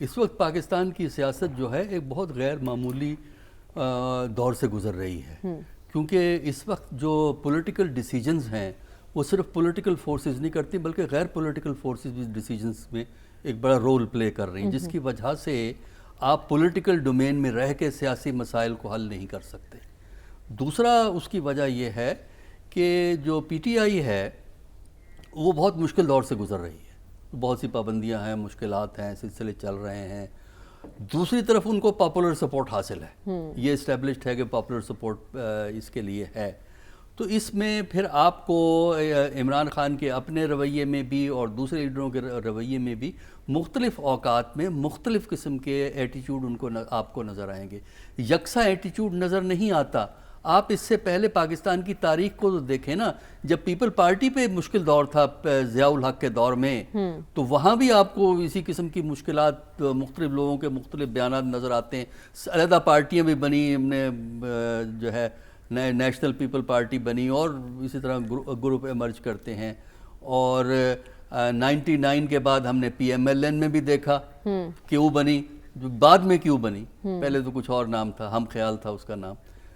اس وقت پاکستان کی سیاست جو ہے ایک بہت غیر معمولی دور سے گزر رہی ہے، کیونکہ اس وقت جو پولیٹیکل ڈیسیجنز ہیں وہ صرف پولیٹیکل فورسز نہیں کرتی بلکہ غیر پولیٹیکل فورسز بھی ڈیسیجنز میں ایک بڑا رول پلے کر رہی ہیں، جس کی وجہ سے آپ پولیٹیکل ڈومین میں رہ کے سیاسی مسائل کو حل نہیں کر سکتے. دوسرا اس کی وجہ یہ ہے کہ جو پی ٹی آئی ہے وہ بہت مشکل دور سے گزر رہی ہے، بہت سی پابندیاں ہیں، مشکلات ہیں، سلسلے چل رہے ہیں. دوسری طرف ان کو پاپولر سپورٹ حاصل ہے، یہ اسٹیبلشڈ ہے کہ پاپولر سپورٹ اس کے لیے ہے. تو اس میں پھر آپ کو عمران خان کے اپنے رویے میں بھی اور دوسرے لیڈروں کے رویے میں بھی مختلف اوقات میں مختلف قسم کے ایٹیچیوڈ ان کو آپ کو نظر آئیں گے. یکساں ایٹیچیوڈ نظر نہیں آتا. آپ اس سے پہلے پاکستان کی تاریخ کو دیکھیں نا، جب پیپل پارٹی پہ مشکل دور تھا ضیاء الحق کے دور میں، تو وہاں بھی آپ کو اسی قسم کی مشکلات، مختلف لوگوں کے مختلف بیانات نظر آتے ہیں. علیحدہ پارٹیاں بھی بنی، ہم نے جو ہے نیشنل پیپل پارٹی بنی اور اسی طرح گروپ ایمرج کرتے ہیں. اور 99 کے بعد ہم نے پی ایم ایل این میں بھی دیکھا کیوں بنی، جو بعد میں کیوں بنی، پہلے تو کچھ اور نام تھا، ہم خیال تھا اس کا نام.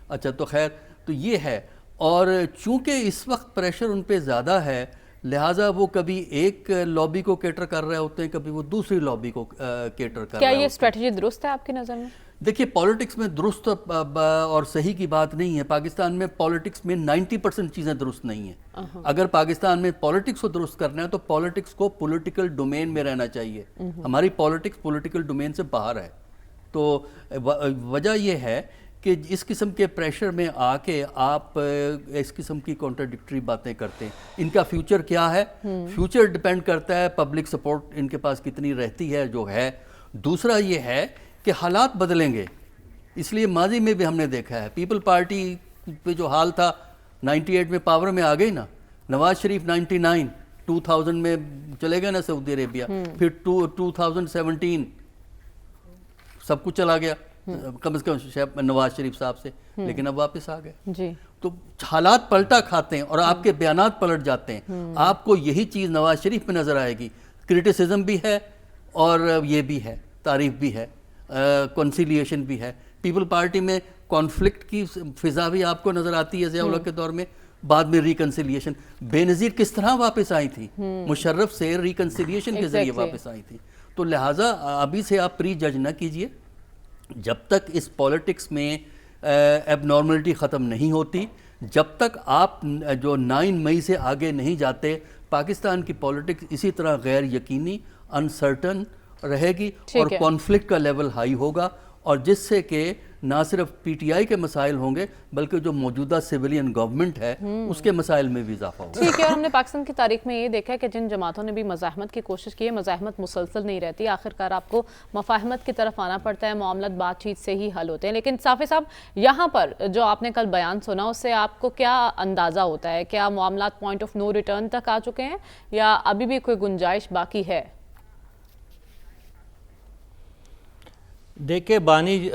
اچھا تو خیر تو یہ ہے. اور چونکہ اس وقت پریشر ان پہ زیادہ ہے، لہٰذا وہ کبھی ایک لابی کو کیٹر کر رہے ہوتے ہیں، کبھی وہ دوسری لابی کو کیٹر کر رہے ہوتے ہیں. کیا یہ اسٹریٹجی درست ہے آپ کی نظر میں؟ دیکھیے پالیٹکس میں درست اور صحیح کی بات نہیں ہے. پاکستان میں پالیٹکس میں 90% چیزیں درست نہیں ہیں. اگر پاکستان میں پالیٹکس کو درست کرنا ہے تو پالیٹکس کو پولیٹیکل ڈومین میں رہنا چاہیے. ہماری پالیٹکس پولیٹیکل ڈومین سے باہر ہے. تو وجہ یہ ہے کہ اس قسم کے پریشر میں آ کے آپ اس قسم کی کانٹراڈکٹری باتیں کرتے ہیں. ان کا فیوچر کیا ہے؟ فیوچر ڈیپینڈ کرتا ہے پبلک سپورٹ ان کے پاس کتنی رہتی ہے جو ہے. دوسرا یہ ہے کہ حالات بدلیں گے، اس لیے ماضی میں بھی ہم نے دیکھا ہے پیپل پارٹی پہ جو حال تھا 98 میں پاور میں آ گئی نا، نواز شریف 2000 میں چلے گئے نا سعودی عربیہ، پھر 2017 سب کچھ چلا گیا کم از کم نواز شریف صاحب سے، لیکن اب واپس آ گئے. جی تو حالات پلٹا کھاتے ہیں اور آپ کے بیانات پلٹ جاتے ہیں. آپ کو یہی چیز نواز شریف میں نظر آئے گی، کرٹیسزم بھی ہے اور یہ بھی ہے، تعریف بھی ہے، کنسیلیشن بھی ہے. پیپل پارٹی میں کانفلکٹ کی فضا بھی آپ کو نظر آتی ہے ضیاء الحق کے دور میں، بعد میں ریکنسیلیشن. بے نظیر کس طرح واپس آئی تھی؟ مشرف سے ریکنسیلیشن کے ذریعے واپس آئی تھی. تو لہٰذا ابھی سے آپ پری جج نہ کیجئے. جب تک اس پالیٹکس میں ایب نارملٹی ختم نہیں ہوتی، جب تک آپ جو 9 مئی سے آگے نہیں جاتے، پاکستان کی پالیٹکس اسی طرح غیر یقینی، انسرٹن رہے گی اور کانفلکٹ کا لیول ہائی ہوگا، اور جس سے کہ نہ صرف پی ٹی آئی کے مسائل ہوں گے بلکہ جو موجودہ سویلین گورنمنٹ ہے اس کے مسائل میں بھی اضافہ ہوگا. ٹھیک ہے. اور ہم نے پاکستان کی تاریخ میں یہ دیکھا ہے کہ جن جماعتوں نے بھی مزاحمت کی کوشش کی ہے، مزاحمت مسلسل نہیں رہتی، آخرکار آپ کو مفاہمت کی طرف آنا پڑتا ہے، معاملات بات چیت سے ہی حل ہوتے ہیں. لیکن صافی صاحب یہاں پر جو آپ نے کل بیان سنا اس سے آپ کو کیا اندازہ ہوتا ہے؟ کیا معاملات پوائنٹ آف نو ریٹرن تک آ چکے ہیں یا ابھی بھی کوئی گنجائش باقی ہے؟ دیکھیں بانی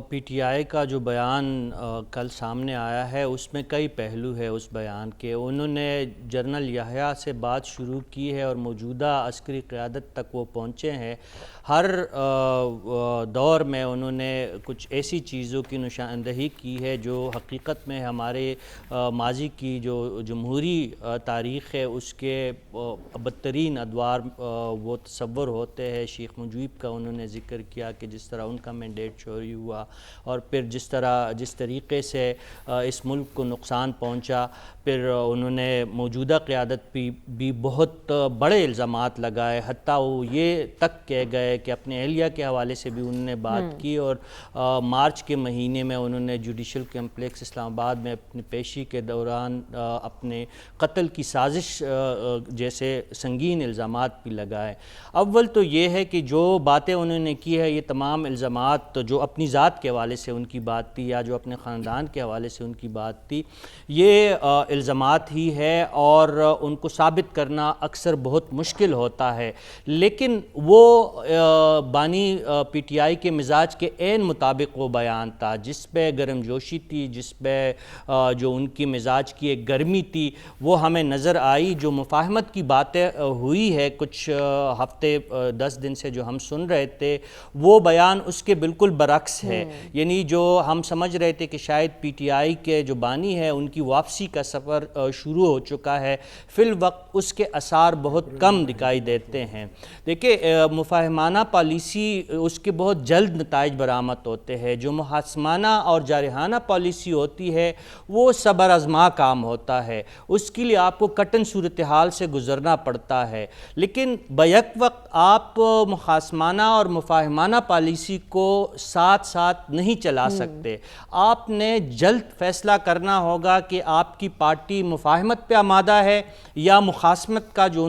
پی ٹی آئی کا جو بیان کل سامنے آیا ہے اس میں کئی پہلو ہے اس بیان کے. انہوں نے جنرل یحییٰ سے بات شروع کی ہے اور موجودہ عسکری قیادت تک وہ پہنچے ہیں. ہر دور میں انہوں نے کچھ ایسی چیزوں کی نشاندہی کی ہے جو حقیقت میں ہمارے ماضی کی جو جمہوری تاریخ ہے اس کے بدترین ادوار وہ تصور ہوتے ہیں. شیخ مجیب کا انہوں نے ذکر کیا کہ جس طرح ان کا مینڈیٹ چوری ہوا اور پھر جس طریقے سے اس ملک کو نقصان پہنچا. پھر انہوں نے موجودہ قیادت بھی بہت بڑے الزامات لگائے، حتیٰ وہ یہ تک کہہ گئے کہ اپنے اہلیہ کے حوالے سے بھی انہوں نے بات کی. اور مارچ کے مہینے میں انہوں نے جوڈیشل کمپلیکس اسلام آباد میں اپنی پیشی کے دوران اپنے قتل کی سازش جیسے سنگین الزامات بھی لگائے. اول تو یہ ہے کہ جو باتیں انہوں نے کی ہے یہ تمام الزامات جو اپنی ذات کے حوالے سے ان کی بات تھی یا جو اپنے خاندان کے حوالے سے ان کی بات تھی، یہ الزامات ہی ہے اور ان کو ثابت کرنا اکثر بہت مشکل ہوتا ہے، لیکن وہ بانی پی ٹی آئی کے مزاج کے عین مطابق وہ بیان تھا، جس پہ گرم جوشی تھی، جس پہ جو ان کی مزاج کی ایک گرمی تھی وہ ہمیں نظر آئی۔ جو مفاہمت کی باتیں ہوئی ہے کچھ ہفتے 10 دن سے جو ہم سن رہے تھے، وہ بیان اس کے بالکل برعکس ہے، یعنی جو ہم سمجھ رہے تھے کہ شاید پی ٹی آئی کے جو بانی ہے ان کی واپسی کا سفر شروع ہو چکا ہے، فی الوقت اس کے آثار بہت کم دکھائی دیتے ہیں۔ دیکھیں مفاہمانہ پالیسی اس کے بہت جلد نتائج برآمد ہوتے ہیں، جو محاسمانہ اور جارحانہ پالیسی ہوتی ہے وہ صبر آزما کام ہوتا ہے، اس کے لیے آپ کو کٹن صورتحال سے گزرنا پڑتا ہے، لیکن بیک وقت آپ محاسمانہ اور مفاہمانہ پالیسی کو ساتھ ساتھ نہیں چلا سکتے۔ آپ نے جلد فیصلہ کرنا ہوگا کہ آپ کی پارٹی مفاہمت پہ آمادہ ہے یا مخاصمت کا جو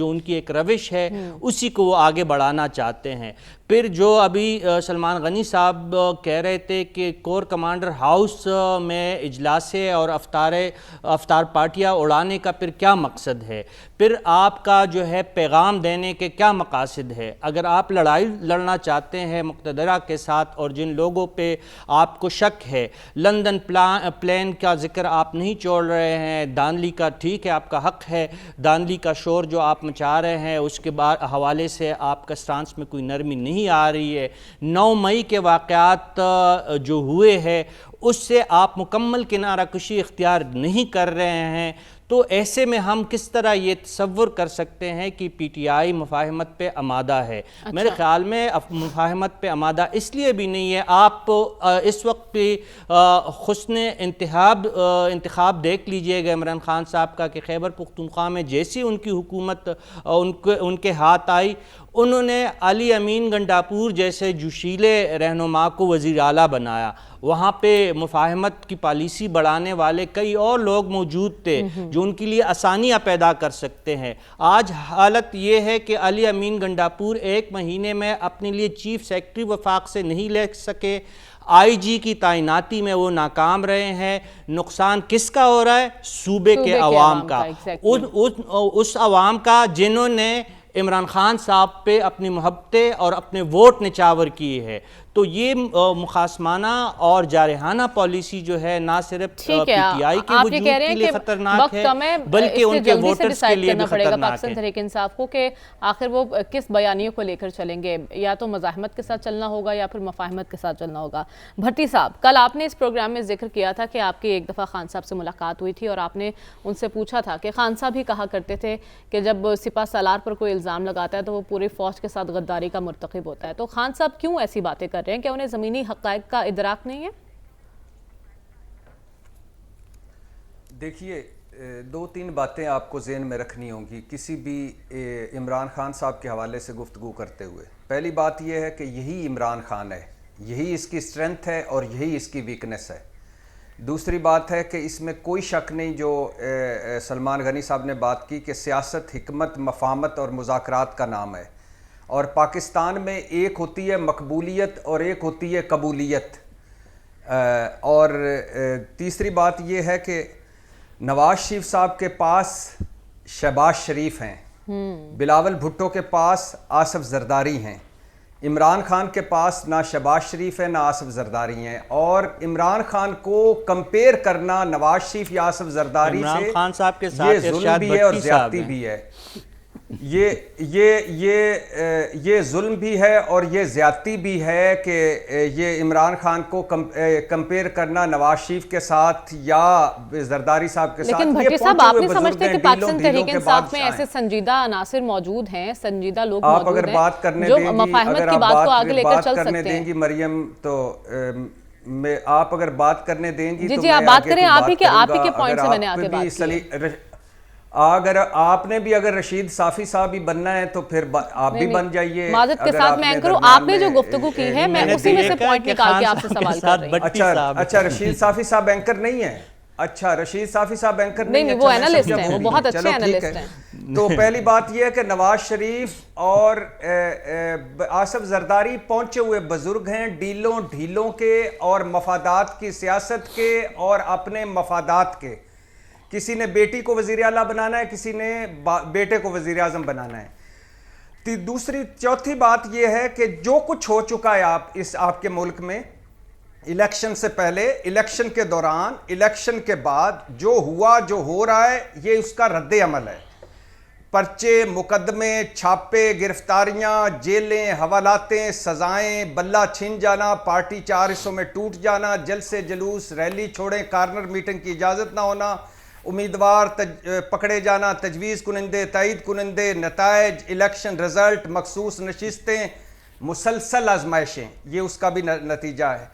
ان کی ایک روش ہے اسی کو وہ آگے بڑھانا چاہتے ہیں۔ پھر جو ابھی سلمان غنی صاحب کہہ رہے تھے کہ کور کمانڈر ہاؤس میں اجلاسیں اور افطار پارٹیاں اڑانے کا پھر کیا مقصد ہے، پھر آپ کا جو ہے پیغام دینے کے کیا مقاصد ہے؟ اگر آپ لڑائی لڑنا چاہتے ہیں مقتدرہ کے ساتھ اور جن لوگوں پہ آپ کو شک ہے، لندن پلین کا ذکر آپ نہیں چھوڑ رہے ہیں، دانلی کا ٹھیک ہے آپ کا حق ہے، دانلی کا شور جو آپ مچا رہے ہیں اس کے حوالے سے آپ کا سٹانس میں کوئی نرمی نہیں آ رہی ہے، 9 مئی کے واقعات جو ہوئے ہیں اس سے آپ مکمل کنارہ کشی اختیار نہیں کر رہے ہیں، تو ایسے میں ہم کس طرح یہ تصور کر سکتے ہیں کہ پی ٹی آئی مفاہمت پہ آمادہ ہے؟ میرے خیال میں مفاہمت پہ آمادہ اس لیے بھی نہیں ہے۔ آپ اس وقت پہ حسن انتخاب دیکھ لیجئے گا عمران خان صاحب کا کہ خیبر پختونخوا میں جیسی ان کی حکومت ان کے ہاتھ آئی، انہوں نے علی امین گنڈاپور جیسے جوشیلے رہنما کو وزیر اعلیٰ بنایا، وہاں پہ مفاہمت کی پالیسی بڑھانے والے کئی اور لوگ موجود تھے جو ان کے لیے آسانیاں پیدا کر سکتے ہیں۔ آج حالت یہ ہے کہ علی امین گنڈاپور 1 مہینے میں اپنے لیے چیف سیکرٹری وفاق سے نہیں لے سکے، آئی جی کی تعیناتی میں وہ ناکام رہے ہیں۔ نقصان کس کا ہو رہا ہے؟ صوبے کے عوام کا، اس عوام کا جنہوں نے عمران خان صاحب پہ اپنی محبتیں اور اپنے ووٹ نچاور کیے ہے۔ تو یہ مخاصمانہ اور جارحانہ پالیسی جو ہے نہ صرف پی ٹی آئی کے وجود کے لیے خطرناک ہے بلکہ ان کے ووٹرز کے لیے بھی خطرناک ہے۔ پاکستان تحریک انصاف کو کہ آخر وہ کس بیانیے کو لے کر چلیں گے، یا تو مزاحمت کے ساتھ چلنا ہوگا یا پھر مفاہمت کے ساتھ چلنا ہوگا۔ بھٹی صاحب، کل آپ نے اس پروگرام میں ذکر کیا تھا کہ آپ کی ایک دفعہ خان صاحب سے ملاقات ہوئی تھی اور آپ نے ان سے پوچھا تھا کہ خان صاحب ہی کہا کرتے تھے کہ جب سپہ سالار پر کوئی الزام لگاتا ہے تو وہ پوری فوج کے ساتھ غداری کا مرتکب ہوتا ہے، تو خان صاحب کیوں ایسی باتیں کر رہے ہیں؟ کہ انہیں زمینی حقائق کا ادراک نہیں ہے؟ دیکھیے 2-3 باتیں آپ کو ذہن میں رکھنی ہوں گی کسی بھی عمران خان صاحب کے حوالے سے گفتگو کرتے ہوئے۔ پہلی بات یہ ہے کہ یہی عمران خان ہے، یہی اس کی اسٹرینتھ ہے اور یہی اس کی ویکنس ہے۔ دوسری بات ہے کہ اس میں کوئی شک نہیں جو سلمان غنی صاحب نے بات کی کہ سیاست حکمت، مفاہمت اور مذاکرات کا نام ہے، اور پاکستان میں ایک ہوتی ہے مقبولیت اور ایک ہوتی ہے قبولیت۔ اور تیسری بات یہ ہے کہ نواز شریف صاحب کے پاس شہباز شریف ہیں، بلاول بھٹو کے پاس آصف زرداری ہیں، عمران خان کے پاس نہ شہباز شریف ہے نہ آصف زرداری ہیں، اور عمران خان کو کمپیئر کرنا نواز شریف یا آصف زرداری سے عمران خان صاحب کے ساتھ یہ ظلم بھی ہے اور زیادتی بھی ہے۔ یہ ظلم بھی ہے اور یہ زیادتی بھی ہے کہ یہ عمران خان کو کمپیئر کرنا نواز شریف کے ساتھ یا زرداری صاحب کے ساتھ۔ لیکن بھٹی صاحب، آپ نہیں سمجھتے کہ پاکستان تحریک انصاف میں ایسے سنجیدہ عناصر موجود ہیں، سنجیدہ لوگ موجود ہیں جو مفاہمت کی بات کو آگے لے کر چل سکتے ہیں؟ گی مریم، تو آپ اگر بات کرنے دیں گی جی آپ بات کریں، آپ ہی کے پوائنٹ سے میں نے آگے بات کی۔ اگر آپ نے بھی اگر رشید صافی صاحب ہی بننا ہے تو پھر آپ بھی بن جائیے۔ معذرت کے ساتھ میں اینکر ہوں، آپ نے جو گفتگو کی ہے میں اسی میں سے پوائنٹ نکال کے آپ سے سوال کر رہی ہوں۔ اچھا رشید صافی صاحب اینکر نہیں ہے؟ اچھا رشید صافی صاحب اینکر نہیں وہ اینالسٹ ہیں, وہ بہت اچھے اینالسٹ ہیں. تو پہلی بات یہ ہے کہ نواز شریف اور آصف زرداری پہنچے ہوئے بزرگ ہیں ڈیلوں ڈھیلوں کے اور مفادات کی سیاست کے اور اپنے مفادات کے. کسی نے بیٹی کو وزیر اعلیٰ بنانا ہے, کسی نے بیٹے کو وزیر اعظم بنانا ہے. چوتھی بات یہ ہے کہ جو کچھ ہو چکا ہے آپ کے ملک میں, الیکشن سے پہلے, الیکشن کے دوران, الیکشن کے بعد جو ہوا جو ہو رہا ہے, یہ اس کا رد عمل ہے. پرچے, مقدمے, چھاپے, گرفتاریاں, جیلیں, حوالاتیں, سزائیں, بلہ چھن جانا, پارٹی 4 حصوں میں ٹوٹ جانا, جلسے جلوس, ریلی چھوڑیں, کارنر میٹنگ کی اجازت نہ ہونا, امیدوار پکڑے جانا, تجویز کنندے, تائید کنندے, نتائج, الیکشن رزلٹ, مخصوص نشستیں, مسلسل آزمائشیں, یہ اس کا بھی نتیجہ ہے.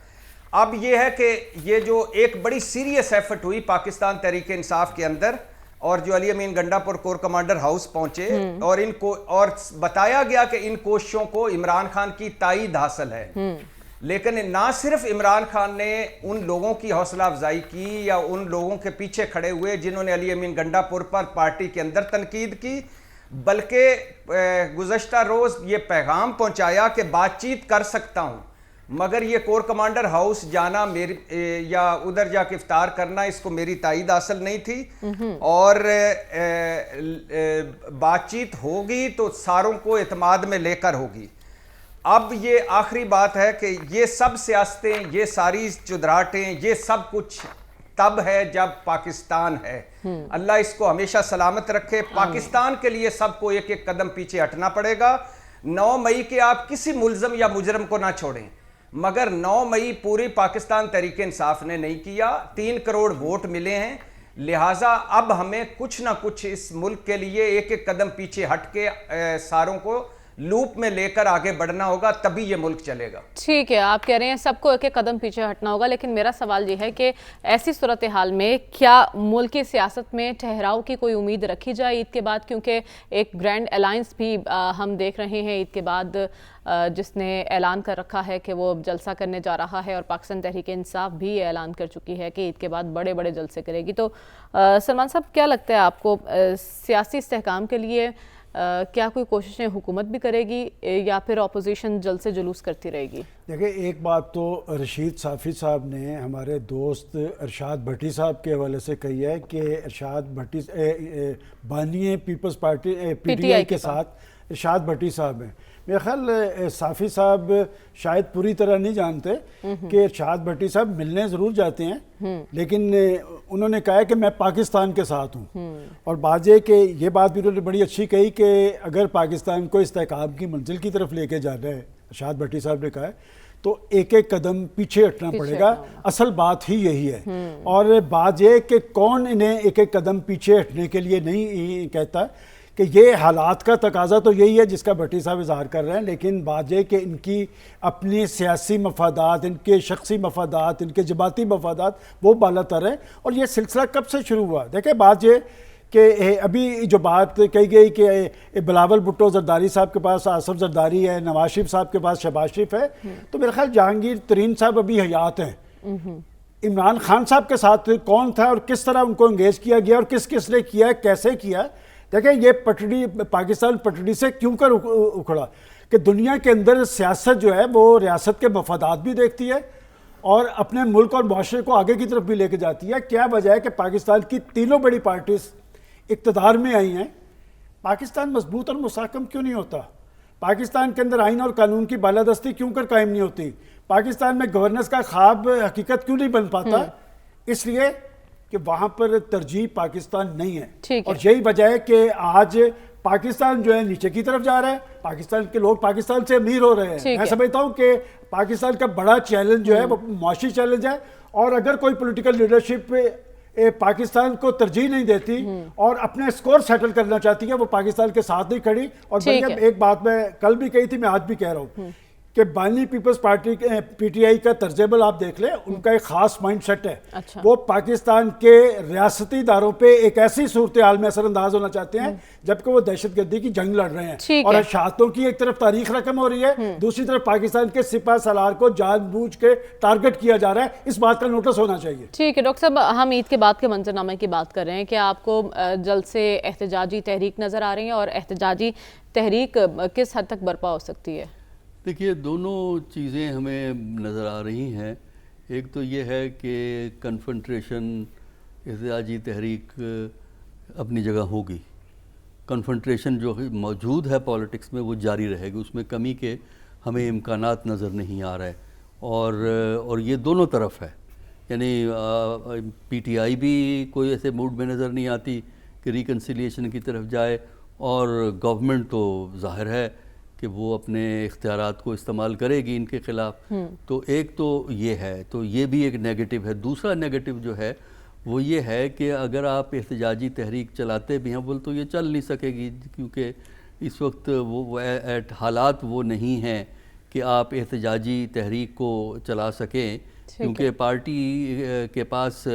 اب یہ ہے کہ یہ جو ایک بڑی سیریس ایفرٹ ہوئی پاکستان تحریک انصاف کے اندر, اور جو علی امین گنڈا پور کور کمانڈر ہاؤس پہنچے اور ان کو اور بتایا گیا کہ ان کوششوں کو عمران خان کی تائید حاصل ہے. لیکن نہ صرف عمران خان نے ان لوگوں کی حوصلہ افزائی کی یا ان لوگوں کے پیچھے کھڑے ہوئے جنہوں نے علی امین گنڈا پور پر پارٹی کے اندر تنقید کی, بلکہ گزشتہ روز یہ پیغام پہنچایا کہ بات چیت کر سکتا ہوں, مگر یہ کور کمانڈر ہاؤس جانا یا ادھر جا کے افطار کرنا, اس کو میری تائید حاصل نہیں تھی, اور بات چیت ہوگی تو ساروں کو اعتماد میں لے کر ہوگی. اب یہ آخری بات ہے کہ یہ سب سیاستیں, یہ ساری چدراہٹیں, یہ سب کچھ تب ہے جب پاکستان ہے. اللہ اس کو ہمیشہ سلامت رکھے. پاکستان کے لیے سب کو ایک ایک قدم پیچھے ہٹنا پڑے گا. 9 مئی کے آپ کسی ملزم یا مجرم کو نہ چھوڑیں, مگر 9 مئی پوری پاکستان تحریک انصاف نے نہیں کیا. 3 کروڑ ووٹ ملے ہیں, لہٰذا اب ہمیں کچھ نہ کچھ اس ملک کے لیے ایک ایک قدم پیچھے ہٹ کے ساروں کو لوپ میں لے کر آگے بڑھنا ہوگا, تبھی یہ ملک چلے گا. ٹھیک ہے, آپ کہہ رہے ہیں سب کو ایک ایک قدم پیچھے ہٹنا ہوگا, لیکن میرا سوال یہ ہے کہ ایسی صورتحال میں کیا ملکی سیاست میں ٹھہراؤ کی کوئی امید رکھی جائے عید کے بعد؟ کیونکہ ایک گرینڈ الائنس بھی ہم دیکھ رہے ہیں عید کے بعد, جس نے اعلان کر رکھا ہے کہ وہ جلسہ کرنے جا رہا ہے, اور پاکستان تحریک انصاف بھی اعلان کر چکی ہے کہ عید کے بعد بڑے بڑے جلسے کرے گی. تو سلمان صاحب کیا لگتا ہے آپ کو, سیاسی استحکام کے لیے کیا کوئی کوششیں حکومت بھی کرے گی یا پھر اپوزیشن جلد سے جلوس کرتی رہے گی؟ دیکھیں, ایک بات تو رشید صافی صاحب نے ہمارے دوست ارشاد بھٹی صاحب کے حوالے سے کہی ہے کہ ارشاد بھٹی بانی Peoples Party P T I کے ساتھ ارشاد بھٹی صاحب ہیں. میرا خیال صافی صاحب شاید پوری طرح نہیں جانتے کہ ارشاد بھٹی صاحب ملنے ضرور جاتے ہیں, لیکن انہوں نے کہا ہے کہ میں پاکستان کے ساتھ ہوں. اور بات یہ بات بھی انہوں نے بڑی اچھی کہی کہ اگر پاکستان کو استحکام کی منزل کی طرف لے کے جانا ہے, ارشاد بھٹی صاحب نے کہا ہے, تو ایک ایک قدم پیچھے ہٹنا پڑے گا. اصل بات ہی یہی ہے. اور بات یہ کہ کون انہیں ایک ایک قدم پیچھے ہٹنے کے لیے نہیں کہتا, کہ یہ حالات کا تقاضا تو یہی ہے جس کا بھٹی صاحب اظہار کر رہے ہیں, لیکن بات یہ کہ ان کی اپنی سیاسی مفادات, ان کے شخصی مفادات, ان کے جماعتی مفادات وہ بالا تر ہیں. اور یہ سلسلہ کب سے شروع ہوا؟ دیکھیں, بات یہ کہ ابھی جو بات کہی گئی کہ بلاول بھٹو زرداری صاحب کے پاس آصف زرداری ہے, نواز شریف صاحب کے پاس شہباز شریف ہے, تو میرا خیال جہانگیر ترین صاحب ابھی حیات ہیں. عمران خان صاحب کے ساتھ کون تھا اور کس طرح ان کو انگیج کیا گیا اور کس کس نے کیا, کیسے کیا؟ دیکھیں, یہ پٹڑی پاکستان پٹڑی سے کیوں کر اکھڑا کہ دنیا کے اندر سیاست جو ہے وہ ریاست کے مفادات بھی دیکھتی ہے اور اپنے ملک اور معاشرے کو آگے کی طرف بھی لے کے جاتی ہے. کیا وجہ ہے کہ پاکستان کی تینوں بڑی پارٹیز اقتدار میں آئی ہیں؟ پاکستان مضبوط اور مستحکم کیوں نہیں ہوتا؟ پاکستان کے اندر آئین اور قانون کی بالادستی کیوں کر قائم نہیں ہوتی؟ پاکستان میں گورننس کا خواب حقیقت کیوں نہیں بن پاتا؟ اس لیے کہ وہاں پر ترجیح پاکستان نہیں ہے. اور یہی وجہ ہے کہ آج پاکستان جو ہے نیچے کی طرف جا رہا ہے, پاکستان کے لوگ پاکستان سے امیر ہو رہے ہیں. میں سمجھتا ہوں کہ پاکستان کا بڑا چیلنج جو ہے وہ معاشی چیلنج ہے, اور اگر کوئی پولیٹیکل لیڈرشپ پاکستان کو ترجیح نہیں دیتی اور اپنے سکور سیٹل کرنا چاہتی ہے, وہ پاکستان کے ساتھ نہیں کھڑی. اور ایک بات میں کل بھی کہی تھی, میں آج بھی کہہ رہا ہوں, کہ بانی پیپلز پارٹی PTI کا ترجمہ آپ دیکھ لیں، ان کا ایک خاص مائنڈ سیٹ ہے. اچھا. وہ پاکستان کے ریاستی اداروں پہ ایک ایسی صورتحال میں اثر انداز ہونا چاہتے ہیں جبکہ وہ دہشت گردی کی جنگ لڑ رہے ہیں، اور اشاعتوں کی ایک طرف تاریخ رقم ہو رہی ہے، دوسری طرف پاکستان کے سپہ سالار کو جان بوجھ کے ٹارگٹ کیا جا رہا ہے. اس بات کا نوٹس ہونا چاہیے. ٹھیک ہے ڈاکٹر صاحب، ہم عید کے بعد کے منظرنامے کی بات کر رہے ہیں کہ آپ کو جلد سے احتجاجی تحریک نظر آ رہی ہے، اور احتجاجی تحریک کس حد تک برپا ہو سکتی ہے؟ دیکھیے دونوں چیزیں ہمیں نظر آ رہی ہیں. ایک تو یہ ہے کہ کنفنٹریشن، احتجاجی تحریک اپنی جگہ ہوگی. کنفنٹریشن جو موجود ہے پالیٹکس میں وہ جاری رہے گی، اس میں کمی کے ہمیں امکانات نظر نہیں آ رہے. اور یہ دونوں طرف ہے، یعنی PTI بھی کوئی ایسے موڈ میں نظر نہیں آتی کہ ریکنسیلیشن کی طرف جائے، اور گورنمنٹ تو ظاہر ہے کہ وہ اپنے اختیارات کو استعمال کرے گی ان کے خلاف. تو ایک تو یہ ہے، تو یہ بھی ایک نیگیٹو ہے. دوسرا نیگیٹو جو ہے وہ یہ ہے کہ اگر آپ احتجاجی تحریک چلاتے بھی ہیں بول تو یہ چل نہیں سکے گی، کیونکہ اس وقت وہ حالات وہ نہیں ہیں کہ آپ احتجاجی تحریک کو چلا سکیں، کیونکہ پارٹی کے پاس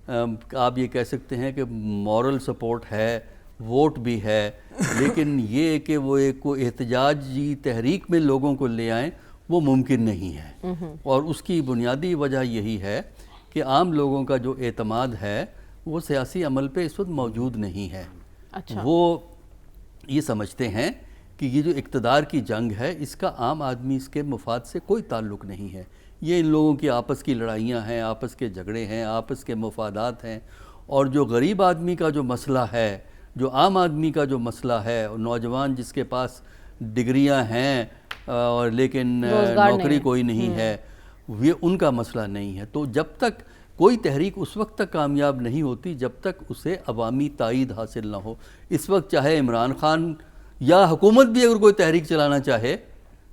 آپ یہ کہہ سکتے ہیں کہ مورل سپورٹ ہے، ووٹ بھی ہے، لیکن یہ کہ وہ ایک کو احتجاجی تحریک میں لوگوں کو لے آئیں وہ ممکن نہیں ہے. اور اس کی بنیادی وجہ یہی ہے کہ عام لوگوں کا جو اعتماد ہے وہ سیاسی عمل پہ اس وقت موجود نہیں ہے. وہ یہ سمجھتے ہیں کہ یہ جو اقتدار کی جنگ ہے اس کا عام آدمی اس کے مفاد سے کوئی تعلق نہیں ہے. یہ ان لوگوں کی آپس کی لڑائیاں ہیں، آپس کے جھگڑے ہیں، آپس کے مفادات ہیں. اور جو غریب آدمی کا جو مسئلہ ہے، جو عام آدمی کا جو مسئلہ ہے، نوجوان جس کے پاس ڈگریاں ہیں اور لیکن نوکری کوئی نہیں ہے، یہ ان کا مسئلہ نہیں ہے. تو جب تک کوئی تحریک اس وقت تک کامیاب نہیں ہوتی جب تک اسے عوامی تائید حاصل نہ ہو. اس وقت چاہے عمران خان یا حکومت بھی اگر کوئی تحریک چلانا چاہے،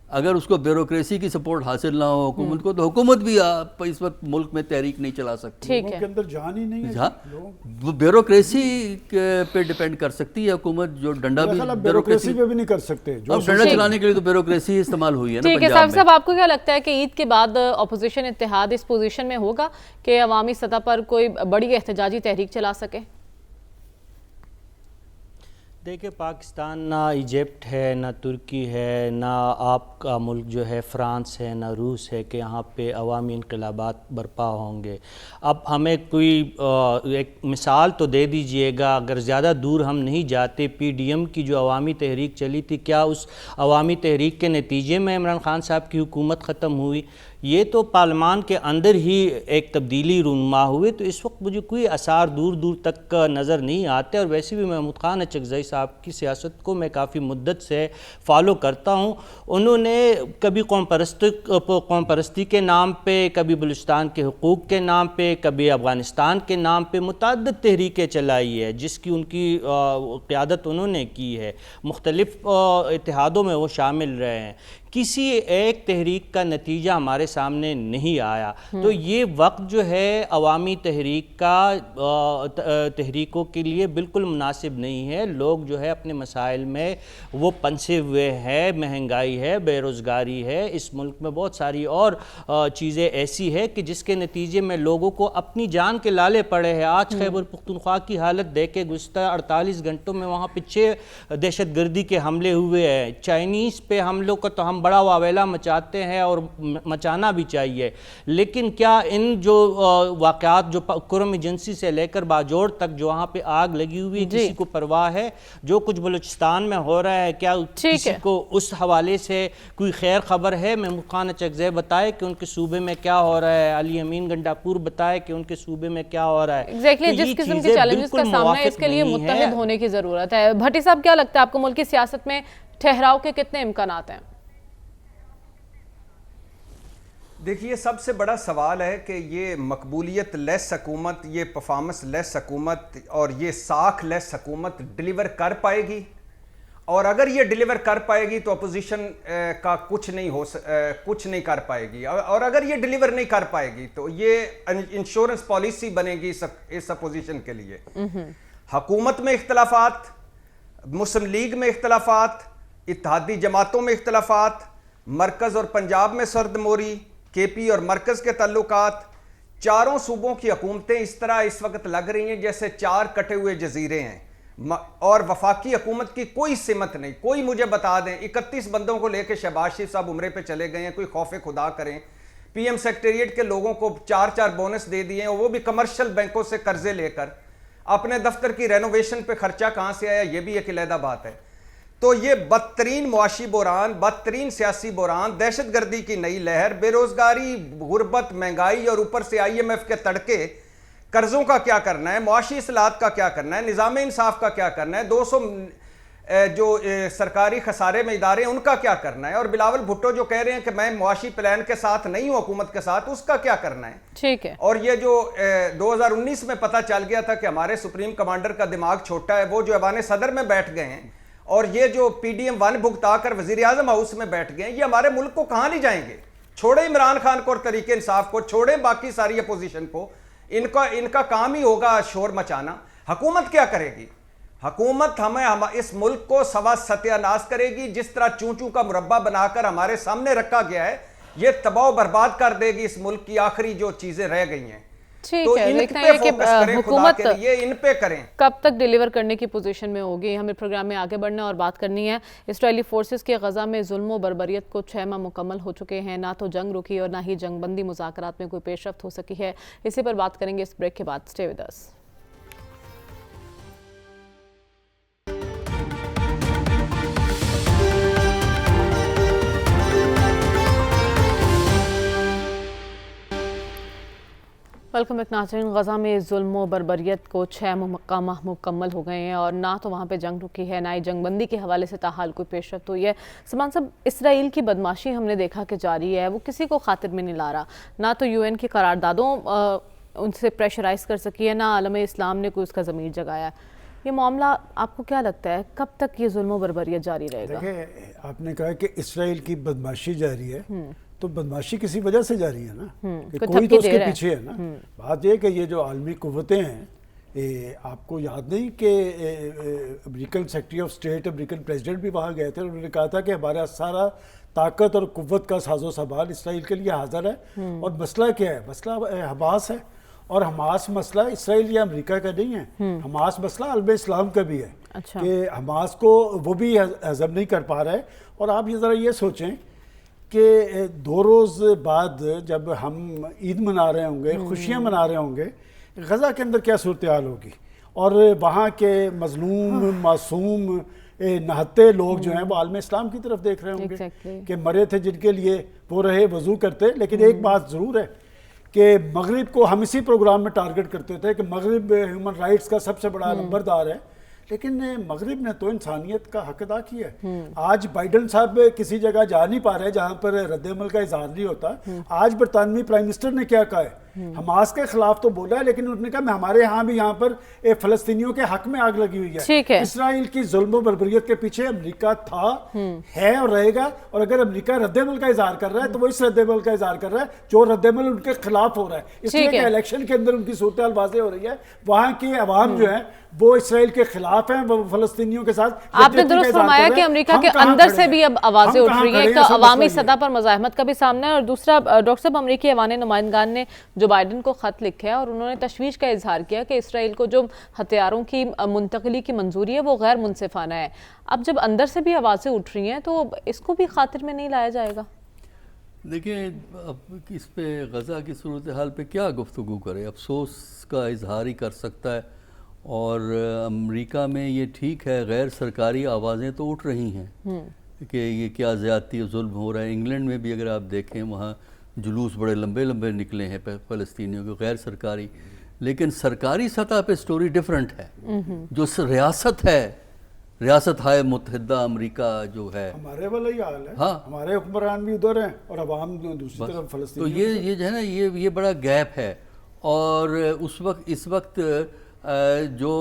اگر اس کو بیوروکریسی کی سپورٹ حاصل نہ ہو حکومت کو، تو حکومت بھی اس وقت ملک میں تحریک نہیں چلا سکتی. لوگوں کے اندر جان ہی نہیں ہے. وہ بیوروکریسی پہ ڈیپینڈ کر سکتی ہے حکومت، جو ڈنڈا بھی بیوروکریسی پہ بھی نہیں کر سکتے. اب ڈنڈا چلانے کے لیے تو بیوروکریسی استعمال ہوئی ہے نا. ٹھیک ہے صاحب، آپ کو کیا لگتا ہے کہ عید کے بعد اپوزیشن اتحاد اس پوزیشن میں ہوگا کہ عوامی سطح پر کوئی بڑی احتجاجی تحریک چلا سکے؟ دیکھیں پاکستان نہ ایجپٹ ہے، نہ ترکی ہے، نہ آپ کا ملک جو ہے فرانس ہے، نہ روس ہے کہ یہاں پہ عوامی انقلابات برپا ہوں گے. اب ہمیں کوئی ایک مثال تو دے دیجئے گا، اگر زیادہ دور ہم نہیں جاتے. PDM کی جو عوامی تحریک چلی تھی، کیا اس عوامی تحریک کے نتیجے میں عمران خان صاحب کی حکومت ختم ہوئی؟ یہ تو پارلیمان کے اندر ہی ایک تبدیلی رونما ہوئے. تو اس وقت مجھے کوئی آثار دور دور تک نظر نہیں آتے. اور ویسے بھی محمود خان اچکزئی صاحب کی سیاست کو میں کافی مدت سے فالو کرتا ہوں. انہوں نے کبھی قوم پرستی کے نام پہ، کبھی بلوچستان کے حقوق کے نام پہ، کبھی افغانستان کے نام پہ متعدد تحریکیں چلائی ہے، جس کی ان کی قیادت انہوں نے کی ہے. مختلف اتحادوں میں وہ شامل رہے ہیں. کسی ایک تحریک کا نتیجہ ہمارے سامنے نہیں آیا. تو یہ وقت جو ہے عوامی تحریک کا تحریکوں کے لیے بالکل مناسب نہیں ہے. لوگ جو ہے اپنے مسائل میں وہ پنسے ہوئے ہیں. مہنگائی ہے، بے روزگاری ہے، اس ملک میں بہت ساری اور چیزیں ایسی ہے کہ جس کے نتیجے میں لوگوں کو اپنی جان کے لالے پڑے ہیں. آج خیبر پختونخوا کی حالت دیکھے، گزشتہ 48 گھنٹوں میں وہاں پہ 6 دہشت گردی کے حملے ہوئے ہیں. چائنیز پہ حملوں کا تو ہم بڑا واویلا مچاتے ہیں اور مچانا بھی چاہیے، لیکن کیا ان جو واقعات جو کرم ایجنسی سے لے کر باجوڑ تک جو وہاں پہ آگ لگی ہوئی کسی کو پرواہ ہے؟ جو کچھ بلوچستان میں ہو رہا ہے کیا کسی کو اس حوالے سے کوئی خیر خبر ہے؟ محمود خان اچکزئی بتائے کہ ان کے صوبے میں کیا ہو رہا ہے، علی امین گنڈاپور بتائے کہ ان کے صوبے میں کیا ہو رہا ہے. ایگزیکٹلی جس قسم کے چیلنجز کا سامنا ہے اس کے لیے متحد ہونے کی ضرورت ہے. بھٹی صاحب کیا لگتا ہے آپ کو ملک کی سیاست میں ٹھہراؤ کے کتنے امکانات ہیں؟ دیکھیے سب سے بڑا سوال ہے کہ یہ مقبولیت لیس حکومت، یہ پرفارمنس لیس حکومت اور یہ ساکھ لیس حکومت ڈیلیور کر پائے گی. اور اگر یہ ڈیلیور کر پائے گی تو اپوزیشن کا کچھ نہیں کر پائے گی. اور اگر یہ ڈیلیور نہیں کر پائے گی تو یہ انشورنس پالیسی بنے گی اس اپوزیشن کے لیے. حکومت میں اختلافات، مسلم لیگ میں اختلافات، اتحادی جماعتوں میں اختلافات، مرکز اور پنجاب میں سرد موری، کے پی اور مرکز کے تعلقات، چاروں صوبوں کی حکومتیں اس طرح اس وقت لگ رہی ہیں جیسے 4 کٹے ہوئے جزیرے ہیں، اور وفاقی حکومت کی کوئی سمت نہیں. کوئی مجھے بتا دیں 31 بندوں کو لے کے شہباز شریف صاحب عمرے پہ چلے گئے ہیں، کوئی خوف خدا کریں. پی ایم سیکریٹریٹ کے لوگوں کو 4 بونس دے دیے ہیں، وہ بھی کمرشل بینکوں سے قرضے لے کر. اپنے دفتر کی رینوویشن پہ خرچہ کہاں سے آیا، یہ بھی ایک علیحدہ بات ہے. تو یہ بدترین معاشی بحران، بدترین سیاسی بحران، دہشت گردی کی نئی لہر، بے روزگاری، غربت، مہنگائی، اور اوپر سے IMF کے تڑکے، قرضوں کا کیا کرنا ہے، معاشی اصلاحات کا کیا کرنا ہے، نظام انصاف کا کیا کرنا ہے، 200 جو سرکاری خسارے میں ادارے ہیں ان کا کیا کرنا ہے، اور بلاول بھٹو جو کہہ رہے ہیں کہ میں معاشی پلان کے ساتھ نہیں ہوں حکومت کے ساتھ، اس کا کیا کرنا ہے. ٹھیک ہے. اور یہ جو 2019 میں پتہ چل گیا تھا کہ ہمارے سپریم کمانڈر کا دماغ چھوٹا ہے، وہ جو ایوان صدر میں بیٹھ گئے ہیں، اور یہ جو PDM 1 بھگتا کر وزیر اعظم ہاؤس میں بیٹھ گئے ہیں، یہ ہمارے ملک کو کہاں لے جائیں گے. چھوڑے عمران خان کو اور تحریک انصاف کو، چھوڑے باقی ساری اپوزیشن کو، ان کا کام ہی ہوگا شور مچانا. حکومت کیا کرے گی؟ حکومت ہمیں اس ملک کو سوا ستیہ ناش کرے گی. جس طرح چونچوں کا مربع بنا کر ہمارے سامنے رکھا گیا ہے، یہ تباہ و برباد کر دے گی اس ملک کی آخری جو چیزیں رہ گئی ہیں. ٹھیک تو ہے، ان دیکھنا پہ ہے کہ فوکس کریں، خدا حکومت کے لیے ان پہ کریں. کب تک ڈیلیور کرنے کی پوزیشن میں ہوگی. ہمیں پروگرام میں آگے بڑھنا اور بات کرنی ہے. اسرائیلی فورسز کے غزہ میں ظلم و بربریت کو 6 ماہ مکمل ہو چکے ہیں. نہ تو جنگ رکی اور نہ ہی جنگ بندی مذاکرات میں کوئی پیش رفت ہو سکی ہے. اسی پر بات کریں گے اس بریک کے بعد. Stay with us. Welcome back ناظرین. غزہ میں ظلم و بربریت کو 6 ماہ مکمل ہو گئے ہیں اور نہ تو وہاں پہ جنگ رکی ہے، نہ ہی جنگ بندی کے حوالے سے تاحال کوئی پیش رفت ہوئی ہے. سلمان صاحب، اسرائیل کی بدماشی ہم نے دیکھا کہ جاری ہے، وہ کسی کو خاطر میں نہیں لا رہا. نہ تو UN کی قراردادوں ان سے پریشرائز کر سکی ہے، نہ عالم اسلام نے کوئی اس کا ضمیر جگایا. یہ معاملہ آپ کو کیا لگتا ہے کب تک یہ ظلم و بربریت جاری رہے گا؟ دیکھیں، آپ نے کہا کہ اسرائیل کی بدماشی جاری ہے، تو بدماشی کسی وجہ سے جاری ہے نا، کہ کوئی تو اس کے پیچھے ہے نا. بات یہ کہ یہ جو عالمی قوتیں ہیں، آپ کو یاد نہیں کہ American secretary of state, American president بھی وہاں گئے تھے، انہوں نے کہا تھا کہ ہمارا سارا طاقت اور قوت کا ساز و سامان اسرائیل کے لیے حاضر ہے. اور مسئلہ کیا ہے؟ مسئلہ حماس ہے. اور حماس مسئلہ اسرائیل یا امریکہ کا نہیں ہے، حماس مسئلہ عالم اسلام کا بھی ہے. کہ حماس کو وہ بھی ہضم نہیں کر پا رہا ہے. اور آپ یہ ذرا یہ سوچیں کہ 2 روز بعد جب ہم عید منا رہے ہوں گے، خوشیاں منا رہے ہوں گے، غزہ کے اندر کیا صورتحال ہوگی، اور وہاں کے مظلوم معصوم نہتے لوگ جو ہیں وہ عالم اسلام کی طرف دیکھ رہے ہوں گے کہ مرے تھے جن کے لیے وہ رہے وضو کرتے. لیکن ایک بات ضرور ہے کہ مغرب کو ہم اسی پروگرام میں ٹارگٹ کرتے تھے کہ مغرب ہیومن رائٹس کا سب سے بڑا نمبردار ہے، لیکن مغرب نے تو انسانیت کا حق ادا کیا ہے. آج بائیڈن صاحب کسی جگہ جا نہیں پا رہے جہاں پر رد عمل کا اظہار نہیں ہوتا. آج برطانوی پرائم منسٹر نے کیا کہا ہے؟ حماس کے خلاف تو بولا ہے، لیکن انہوں نے کہا ہمارے ہاں بھی یہاں پر فلسطینیوں کے حق میں آگ لگی ہوئی ہے. اسرائیل کی ظلم و بربریت کے پیچھے امریکہ تھا، ہے اور رہے گا. اور اگر امریکہ رد عمل کا اظہار کر رہا ہے تو وہ اس رد عمل کا اظہار کر رہا ہے جو رد عمل ان کے خلاف ہو رہا ہے. اس لیے کہ الیکشن کے اندر ان کی صورتحال واضح ہو رہی ہے. وہاں کی عوام جو ہے وہ اسرائیل کے خلاف ہیں، وہ فلسطینیوں کے ساتھ. آپ نے درست فرمایا کہ امریکہ کے اندر سے بھی اب آوازیں اٹھ رہی ہیں. ایک تو عوامی سطح پر مزاحمت کا بھی سامنا ہے، اور دوسرا ڈاکٹر صاحب امریکی ایوان نمائندگان نے جو بائیڈن کو خط لکھا ہے اور انہوں نے تشویش کا اظہار کیا کہ اسرائیل کو جو ہتھیاروں کی منتقلی کی منظوری ہے وہ غیر منصفانہ ہے. اب جب اندر سے بھی آوازیں اٹھ رہی ہیں تو اس کو بھی خاطر میں نہیں لایا جائے گا؟ دیکھیں، اب اس پہ غزہ کی صورتحال پہ کیا گفتگو کرے، افسوس کا اظہار ہی کر سکتا ہے. اور امریکہ میں یہ ٹھیک ہے، غیر سرکاری آوازیں تو اٹھ رہی ہیں کہ یہ کیا زیادتی و ظلم ہو رہا ہے. انگلینڈ میں بھی اگر آپ دیکھیں وہاں جلوس بڑے لمبے لمبے نکلے ہیں فلسطینیوں کے، غیر سرکاری. لیکن سرکاری سطح پہ سٹوری ڈیفرنٹ ہے. جو ریاست ہے، ریاست ہائے متحدہ امریکہ جو ہے، ہمارے والا ہی حال ہے. ہاں، ہمارے حکمران بھی ادھر ہیں اور عوام دوسری طرف فلسطین. تو یہ جو ہے نا، یہ بڑا گیپ ہے. اور اس وقت جو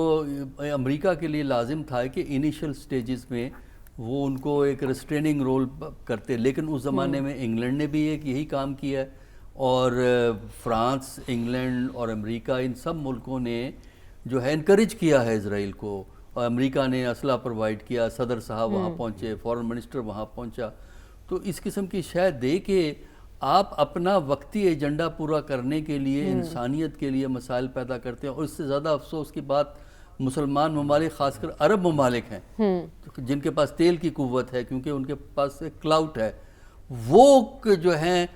امریکہ کے لیے لازم تھا کہ انیشل سٹیجز میں وہ ان کو ایک ریسٹریننگ رول کرتے، لیکن اس زمانے میں انگلینڈ نے بھی ایک یہی کام کیا ہے. اور فرانس، انگلینڈ اور امریکہ، ان سب ملکوں نے جو ہے انکریج کیا ہے اسرائیل کو. اور امریکہ نے اسلحہ پرووائڈ کیا، صدر صاحب وہاں پہنچے، فارن منسٹر وہاں پہنچا. تو اس قسم کی شے دے کے آپ اپنا وقتی ایجنڈا پورا کرنے کے لیے انسانیت کے لیے مسائل پیدا کرتے ہیں. اور اس سے زیادہ افسوس کی بات مسلمان ممالک خاص کر عرب ممالک ہیں جن کے پاس تیل کی قوت ہے, کیونکہ ان کے پاس ایک کلاؤٹ ہے, وہ جو ہیں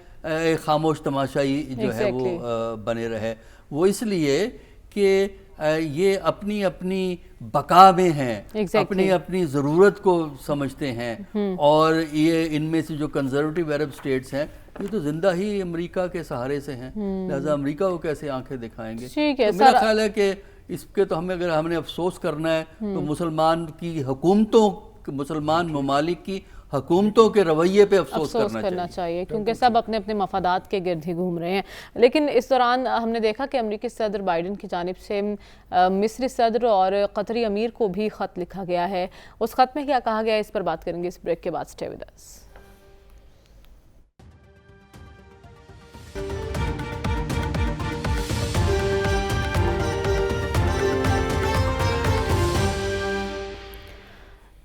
خاموش تماشائی جو ہے وہ بنے رہے. وہ اس لیے کہ یہ اپنی اپنی بقا میں ہیں, اپنی اپنی ضرورت کو سمجھتے ہیں, اور یہ ان میں سے جو کنزرویٹو عرب سٹیٹس ہیں یہ تو زندہ ہی امریکہ کے سہارے سے ہیں, لہذا امریکہ کو کیسے آنکھیں دکھائیں گے. تو میرا خیال ہے کہ اس کے تو اگر ہم نے افسوس کرنا ہے تو مسلمان کی حکومتوں, مسلمان ممالک کی حکومتوں کے رویے پہ افسوس کرنا چاہیے, کیونکہ سب اپنے اپنے مفادات کے گرد ہی گھوم رہے ہیں. لیکن اس دوران ہم نے دیکھا کہ امریکی صدر بائیڈن کی جانب سے مصری صدر اور قطری امیر کو بھی خط لکھا گیا ہے. اس خط میں کیا کہا گیا ہے, اس پر بات کریں گے اس بریک کے بعد. سٹے ود اس.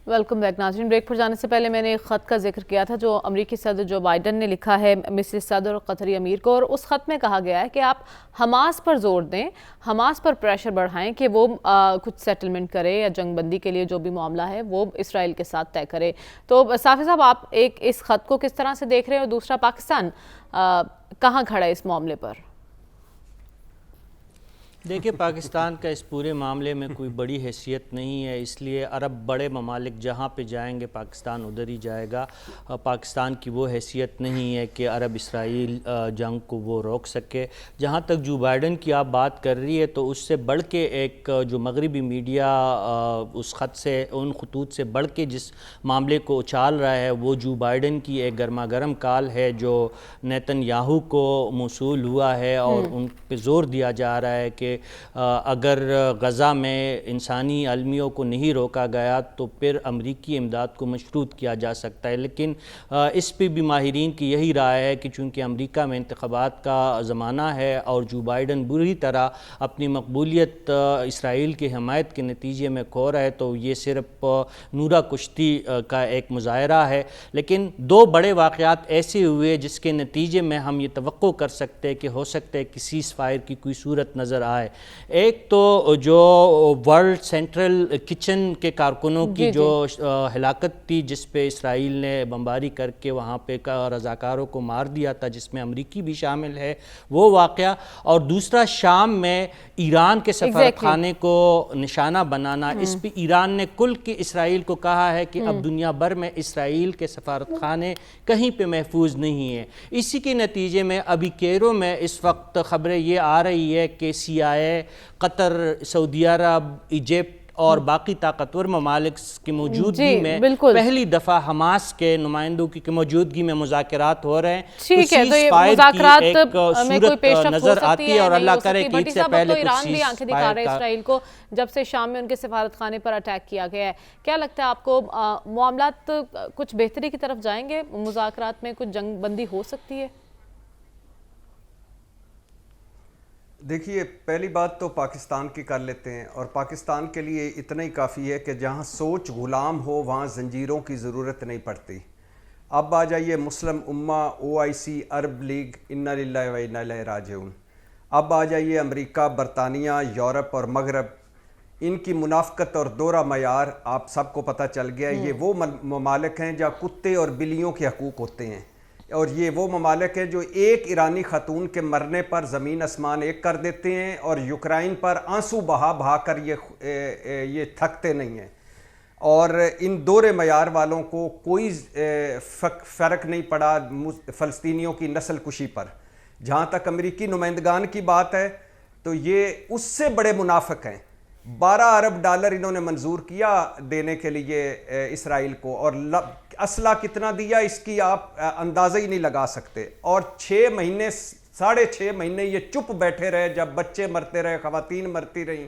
ویلکم بیک ناظرین. بریک پر جانے سے پہلے میں نے ایک خط کا ذکر کیا تھا جو امریکی صدر جو بائیڈن نے لکھا ہے مصری صدر اور قطری امیر کو, اور اس خط میں کہا گیا ہے کہ آپ حماس پر زور دیں, حماس پر پریشر بڑھائیں کہ وہ کچھ سیٹلمنٹ کرے یا جنگ بندی کے لیے جو بھی معاملہ ہے وہ اسرائیل کے ساتھ طے کرے. تو صافی صاحب, آپ ایک اس خط کو کس طرح سے دیکھ رہے ہیں, اور دوسرا پاکستان کہاں کھڑا ہے اس معاملے پر؟ دیکھیں, پاکستان کا اس پورے معاملے میں کوئی بڑی حیثیت نہیں ہے, اس لیے عرب بڑے ممالک جہاں پہ جائیں گے پاکستان ادھر ہی جائے گا. پاکستان کی وہ حیثیت نہیں ہے کہ عرب اسرائیل جنگ کو وہ روک سکے. جہاں تک جو بائیڈن کی آپ بات کر رہی ہے تو اس سے بڑھ کے ایک جو مغربی میڈیا اس خط سے, ان خطوط سے بڑھ کے جس معاملے کو اچھال رہا ہے وہ جو بائیڈن کی ایک گرما گرم کال ہے جو نیتن یاہو کو موصول ہوا ہے, اور ان پہ زور دیا جا رہا ہے کہ اگر غزہ میں انسانی المیوں کو نہیں روکا گیا تو پھر امریکی امداد کو مشروط کیا جا سکتا ہے. لیکن اس پہ بھی ماہرین کی یہی رائے ہے کہ چونکہ امریکہ میں انتخابات کا زمانہ ہے اور جو بائیڈن بری طرح اپنی مقبولیت اسرائیل کی حمایت کے نتیجے میں کھو رہا ہے تو یہ صرف نورہ کشتی کا ایک مظاہرہ ہے. لیکن دو بڑے واقعات ایسے ہوئے جس کے نتیجے میں ہم یہ توقع کر سکتے ہیں کہ ہو سکتا ہے کہ سیز فائر کی کوئی صورت نظر آئے. ایک تو جو ورلڈ سینٹرل کچن کے کارکنوں کی جو ہلاکت تھی جس پہ اسرائیل نے بمباری کر کے وہاں پہ رضاکاروں کو مار دیا تھا جس میں امریکی بھی شامل ہے, وہ واقعہ. اور دوسرا شام میں ایران کے سفارت خانے کو نشانہ بنانا, اس پہ ایران نے کل کے اسرائیل کو کہا ہے کہ اب دنیا بھر میں اسرائیل کے سفارت خانے کہیں پہ محفوظ نہیں ہیں. اسی کے نتیجے میں ابھی کیرو میں اس وقت خبریں یہ آ رہی ہے کہ CIA, قطر, سعودی عرب, ایجپٹ اور باقی طاقتور ممالک کی موجودگی میں پہلی دفعہ حماس کے نمائندوں کی موجودگی میں مذاکرات ہو رہے ہیں. ٹھیک ہے, تو یہ مذاکرات میں کوئی پیش رفت ہو سکتی ہے, اور اللہ کرے کہ اس سے پہلے ایران بھی آنکھیں دکھا رہے ہیں اسرائیل کو جب سے شام میں ان کے سفارت خانے پر اٹیک کیا گیا ہے. کیا لگتا ہے آپ کو, معاملات کچھ بہتری کی طرف جائیں گے, مذاکرات میں کچھ جنگ بندی ہو سکتی ہے؟ دیکھیے, پہلی بات تو پاکستان کی کر لیتے ہیں, اور پاکستان کے لیے اتنا ہی کافی ہے کہ جہاں سوچ غلام ہو وہاں زنجیروں کی ضرورت نہیں پڑتی. اب آ جائیے مسلم امہ, OIC, عرب لیگ, انا للہ و انا الیہ راجعون. اب آ جائیے امریکہ, برطانیہ, یورپ اور مغرب, ان کی منافقت اور دورہ معیار آپ سب کو پتہ چل گیا. یہ وہ ممالک ہیں جہاں کتے اور بلیوں کے حقوق ہوتے ہیں, اور یہ وہ ممالک ہیں جو ایک ایرانی خاتون کے مرنے پر زمین اسمان ایک کر دیتے ہیں, اور یوکرائن پر آنسو بہا بہا کر یہ تھکتے نہیں ہیں. اور ان دورے معیار والوں کو کوئی فرق نہیں پڑا فلسطینیوں کی نسل کشی پر. جہاں تک امریکی نمائندگان کی بات ہے تو یہ اس سے بڑے منافق ہیں. 12 ارب ڈالر انہوں نے منظور کیا دینے کے لیے اسرائیل کو, اور اسلحہ کتنا دیا اس کی آپ اندازہ ہی نہیں لگا سکتے. اور 6 مہینے 6.5 مہینے یہ چپ بیٹھے رہے جب بچے مرتے رہے, خواتین مرتی رہیں,